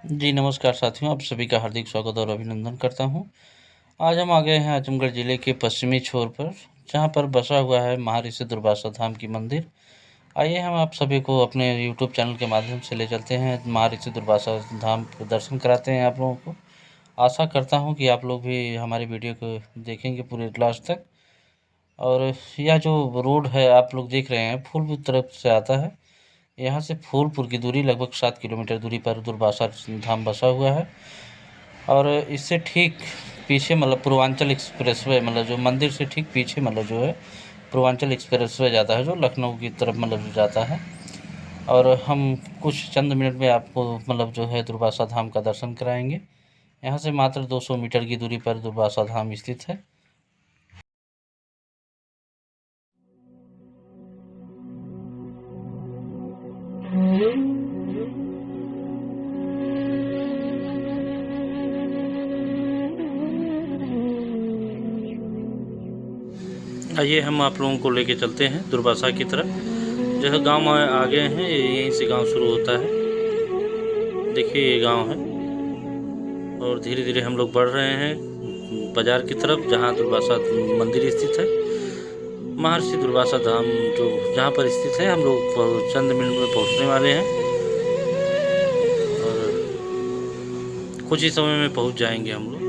जी नमस्कार साथियों, आप सभी का हार्दिक स्वागत और अभिनंदन करता हूं। आज हम आ गए हैं आजमगढ़ ज़िले के पश्चिमी छोर पर, जहां पर बसा हुआ है महर्षि दुर्वासा धाम की मंदिर। आइए हम आप सभी को अपने यूट्यूब चैनल के माध्यम से ले चलते हैं, महर्षि दुर्वासा धाम के दर्शन कराते हैं आप लोगों को। आशा करता हूं कि आप लोग भी हमारी वीडियो को देखेंगे पूरे लास्ट तक। और यह जो रोड है आप लोग देख रहे हैं, फूलपुर तरफ से आता है। यहाँ से फूलपुर की दूरी लगभग 7 किलोमीटर दूरी पर दुर्वासा धाम बसा हुआ है। और इससे ठीक पीछे मतलब पूर्वांचल एक्सप्रेसवे, मतलब जो मंदिर से ठीक पीछे मतलब जो है पूर्वांचल एक्सप्रेसवे जाता है, जो लखनऊ की तरफ मतलब जो जाता है। और हम कुछ चंद मिनट में आपको मतलब जो है दुर्वासा धाम का दर्शन कराएंगे। यहाँ से मात्र 200 मीटर की दूरी पर दुर्वासा धाम स्थित है। आइए हम आप लोगों को लेके चलते हैं दुर्वासा की तरफ। जो गांव आ गए हैं, यहीं से गांव शुरू होता है। देखिए ये गांव है और धीरे धीरे हम लोग बढ़ रहे हैं बाजार की तरफ, जहां दुर्वासा मंदिर स्थित है। महर्षि दुर्वासा धाम जो जहां पर स्थित है, हम लोग चंद मिनट में पहुंचने वाले हैं और कुछ ही समय में पहुंच जाएंगे हम लोग।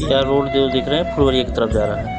यह रोड जो दिख रहे हैं फुलवरिया की तरफ जा रहा है।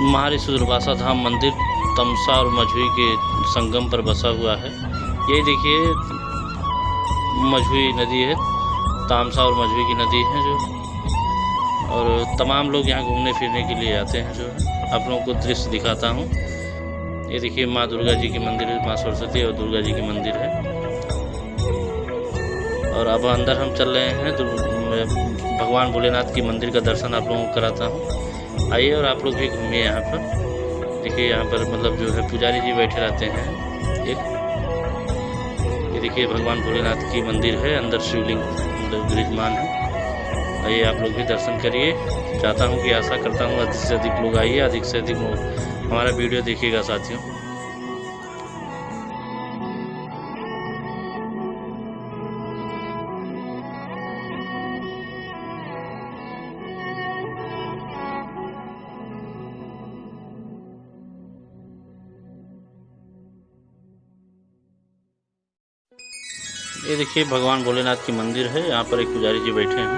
महाऋषि दुर्वासा धाम मंदिर तमसा और मझुई के संगम पर बसा हुआ है। ये देखिए मझुई नदी है, तामसा और मझुई की नदी है जो, और तमाम लोग यहाँ घूमने फिरने के लिए आते हैं जो है। आप लोगों को दृश्य दिखाता हूँ। ये देखिए माँ दुर्गा जी की मंदिर है, माँ सरस्वती और दुर्गा जी की मंदिर है। और अब अंदर हम चल रहे हैं, भगवान भोलेनाथ की मंदिर का दर्शन आप लोगों को कराता हूँ। आइए और आप लोग भी घूमिए यहाँ पर। देखिए यहाँ पर मतलब जो है पुजारी जी बैठे रहते हैं। ये देखिए भगवान भोलेनाथ की मंदिर है, अंदर शिवलिंग मतलब विराजमान है। आइए आप लोग भी दर्शन करिए। चाहता हूँ कि आशा करता हूँ अधिक से अधिक लोग आइए, अधिक से अधिक हमारा वीडियो देखिएगा साथियों। ये देखिए भगवान भोलेनाथ की मंदिर है। यहाँ पर एक पुजारी जी बैठे हैं,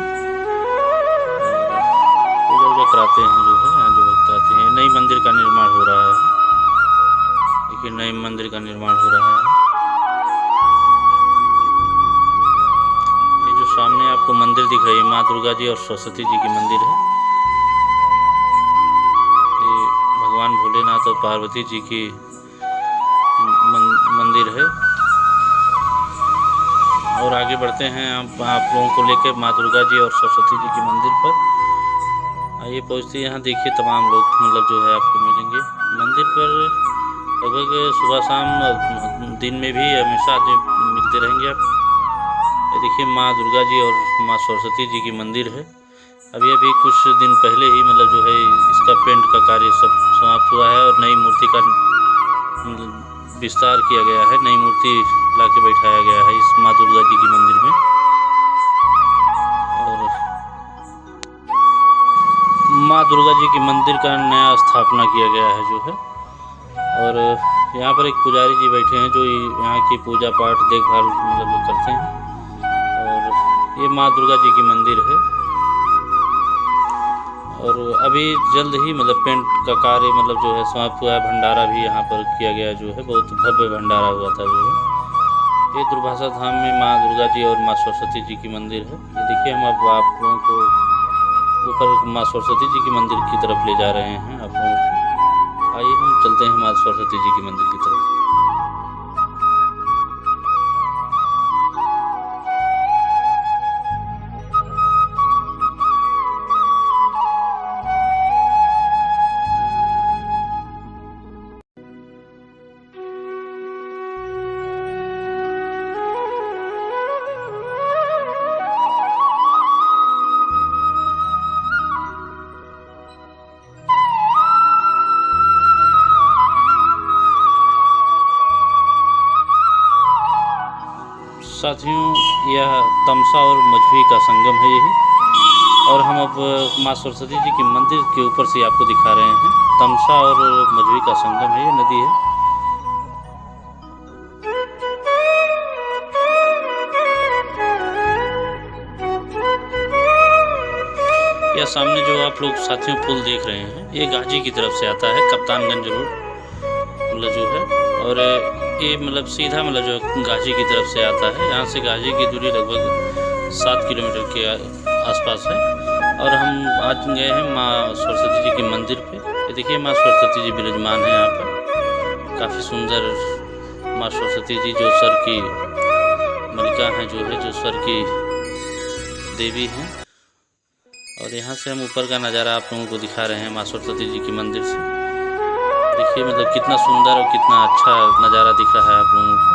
पूजा वूजा कराते हैं जो है। यहाँ जो भक्त आते हैं, नई मंदिर का निर्माण हो रहा है। देखिए नई मंदिर का निर्माण हो रहा है। ये जो सामने आपको मंदिर दिख रही है, माँ दुर्गा जी और सरस्वती जी की मंदिर है। ये भगवान भोलेनाथ और पार्वती जी की मंदिर है। और आगे बढ़ते हैं आप लोगों को लेकर माँ दुर्गा जी और सरस्वती जी की मंदिर पर। आइए पहुँचते यहाँ देखिए तमाम लोग मतलब जो है आपको मिलेंगे मंदिर पर। लगभग सुबह शाम दिन में भी हमेशा आदमी मिलते रहेंगे आप। ये देखिए माँ दुर्गा जी और माँ सरस्वती जी की मंदिर है। अभी कुछ दिन पहले ही मतलब जो है इसका पेंट का कार्य सब समाप्त हुआ है और नई मूर्ति का विस्तार किया गया है। नई मूर्ति लाके बैठाया गया है इस माँ दुर्गा जी की मंदिर में। और माँ दुर्गा जी की मंदिर का नया स्थापना किया गया है जो है। और यहाँ पर एक पुजारी जी बैठे हैं जो यहाँ की पूजा पाठ देखभाल मतलब जो करते हैं। और ये माँ दुर्गा जी की मंदिर है। और अभी जल्द ही मतलब पेंट का कार्य मतलब जो है समाप्त हुआ है। भंडारा भी यहाँ पर किया गया जो है, बहुत भव्य भंडारा हुआ था जो है। ये दुर्वासा धाम में माँ दुर्गा जी और माँ सरस्वती जी की मंदिर है। ये देखिए हम अब आप लोगों को ऊपर माँ सरस्वती जी की मंदिर की तरफ ले जा रहे हैं आप लोगों को। आइए हम चलते हैं माँ सरस्वती जी की मंदिर की तरफ। साथियों यह तमसा और मझुई का संगम है यही। और हम अब माँ सरस्वती जी की मंदिर के ऊपर से आपको दिखा रहे हैं। तमसा और मझुई का संगम है, ये नदी है। यह सामने जो आप लोग साथियों पुल देख रहे हैं, ये गाजी की तरफ से आता है, कप्तानगंज रोड मतलब जो है। और ये मतलब सीधा मतलब जो गाजी की तरफ से आता है। यहाँ से गाजी की दूरी लगभग 7 किलोमीटर के आसपास है। और हम आज गए हैं माँ सरस्वती जी की मंदिर पे। ये देखिए माँ सरस्वती जी विराजमान है यहाँ पर। काफ़ी सुंदर माँ सरस्वती जी जो स्वर की मलिका हैं जो है, जो स्वर की देवी हैं। और यहाँ से हम ऊपर का नज़ारा आप लोगों को दिखा रहे हैं माँ सरस्वती जी की मंदिर से। देखिए मतलब कितना सुंदर और कितना अच्छा नज़ारा दिख रहा है आप लोगों को।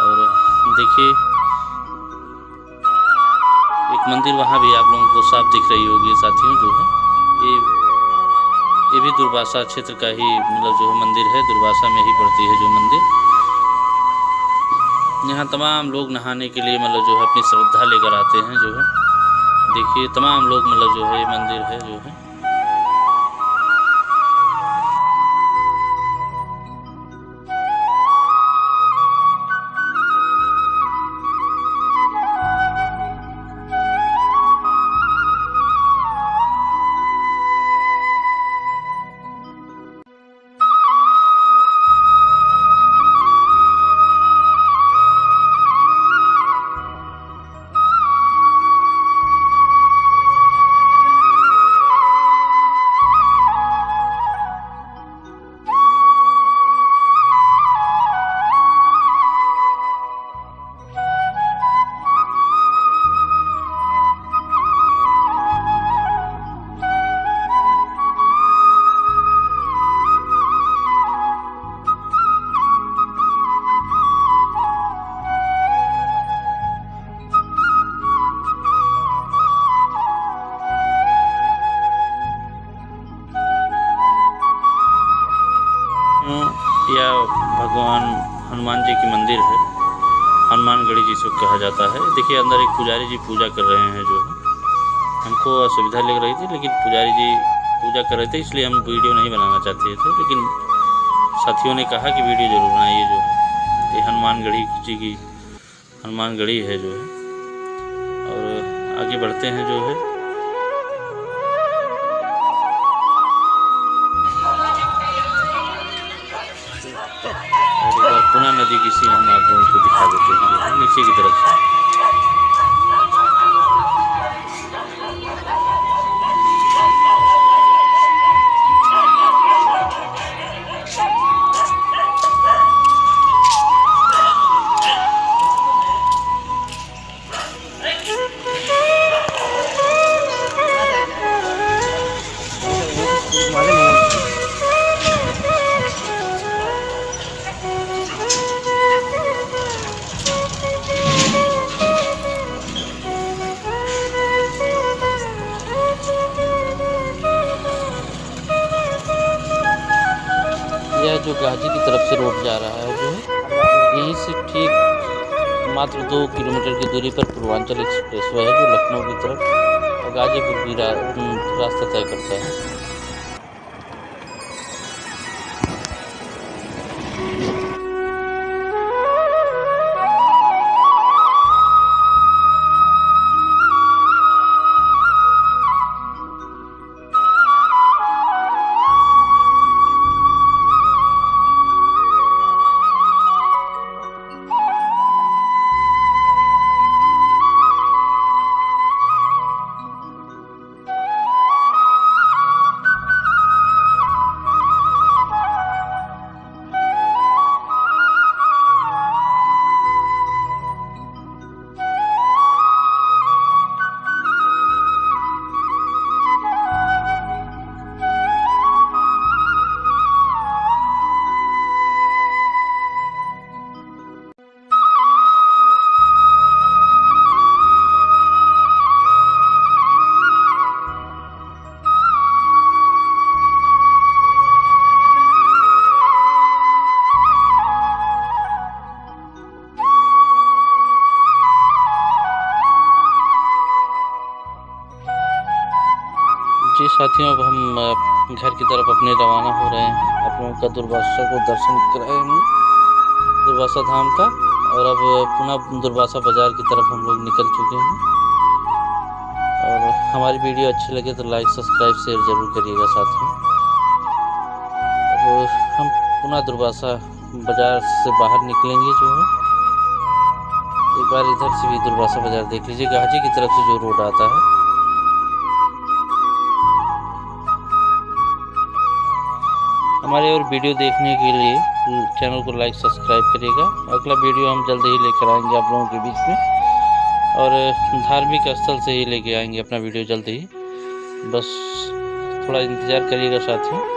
और देखिए एक मंदिर वहाँ भी आप लोगों को साफ दिख रही होगी साथियों जो है। ये भी दुर्वासा क्षेत्र का ही मतलब जो है मंदिर है, दुर्वासा में ही पड़ती है जो मंदिर। यहाँ तमाम लोग नहाने के लिए मतलब जो है अपनी श्रद्धा लेकर आते हैं जो है। देखिए तमाम लोग मतलब जो है ये मंदिर है जो है। हनुमान जी की मंदिर है, हनुमानगढ़ी जिसको कहा जाता है। देखिए अंदर एक पुजारी जी पूजा कर रहे हैं जो है। हमको असुविधा लग रही थी, लेकिन पुजारी जी पूजा कर रहे थे, इसलिए हम वीडियो नहीं बनाना चाहते थे, लेकिन साथियों ने कहा कि वीडियो जरूर बनाइए। जो है ये हनुमानगढ़ी जी की हनुमानगढ़ी है जो है। और आगे बढ़ते हैं जो है। और एक बार पुना नदी की सीन हम आप लोगों को दिखा देते हैं जो है नीचे की तरफ से। यह जो गाजी की तरफ से रोड जा रहा है जो है, यहीं से ठीक मात्र 2 किलोमीटर की दूरी पर पूर्वांचल एक्सप्रेसवे है जो लखनऊ की तरफ और गाजीपुर की रास्ता तय करता है। जी साथियों, अब हम घर की तरफ अपने रवाना हो रहे हैं। आप लोगों का दुर्वासा को दर्शन कराए हमने, दुर्वासा धाम का। और अब पुनः दुर्वासा बाज़ार की तरफ हम लोग निकल चुके हैं। और हमारी वीडियो अच्छी लगे तो लाइक सब्सक्राइब शेयर ज़रूर करिएगा साथियों। अब हम पुनः दुर्वासा बाज़ार से बाहर निकलेंगे जो है। एक बार इधर से भी दुर्वासा बाज़ार देख लीजिए, गाजी की तरफ से जो रोड आता है। हमारे और वीडियो देखने के लिए चैनल को लाइक सब्सक्राइब करिएगा। अगला वीडियो हम जल्द ही लेकर आएंगे आप लोगों के बीच में, और धार्मिक स्थल से ही लेके आएंगे अपना वीडियो जल्द ही। बस थोड़ा इंतज़ार करिएगा साथियों।